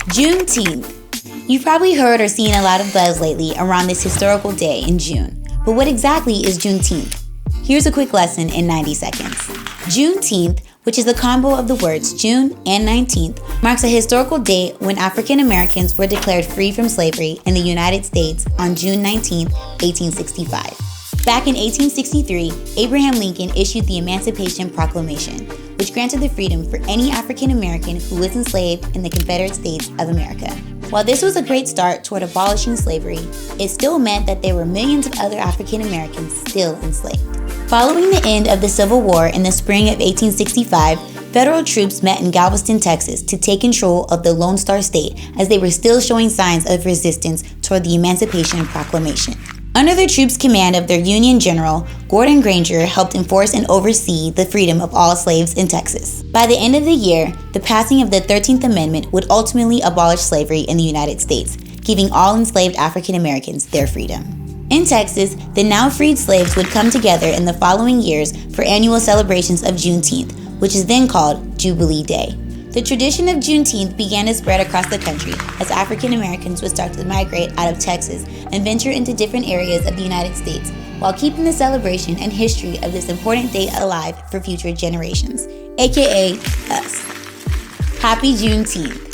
Juneteenth. You've probably heard or seen a lot of buzz lately around this historical day in June. But what exactly is Juneteenth? Here's a quick lesson in 90 seconds. Juneteenth, which is the combo of the words June and 19th, marks a historical date when African Americans were declared free from slavery in the United States on June 19, 1865. Back in 1863, Abraham Lincoln issued the Emancipation Proclamation, which granted the freedom for any African American who was enslaved in the Confederate States of America. While this was a great start toward abolishing slavery, it still meant that there were millions of other African Americans still enslaved. Following the end of the Civil War in the spring of 1865, federal troops met in Galveston, Texas to take control of the Lone Star State as they were still showing signs of resistance toward the Emancipation Proclamation. Under the troops' command of their Union General, Gordon Granger helped enforce and oversee the freedom of all slaves in Texas. By the end of the year, the passing of the 13th Amendment would ultimately abolish slavery in the United States, giving all enslaved African Americans their freedom. In Texas, the now freed slaves would come together in the following years for annual celebrations of Juneteenth, which is then called Jubilee Day. The tradition of Juneteenth began to spread across the country as African Americans would start to migrate out of Texas and venture into different areas of the United States, while keeping the celebration and history of this important day alive for future generations, aka us. Happy Juneteenth!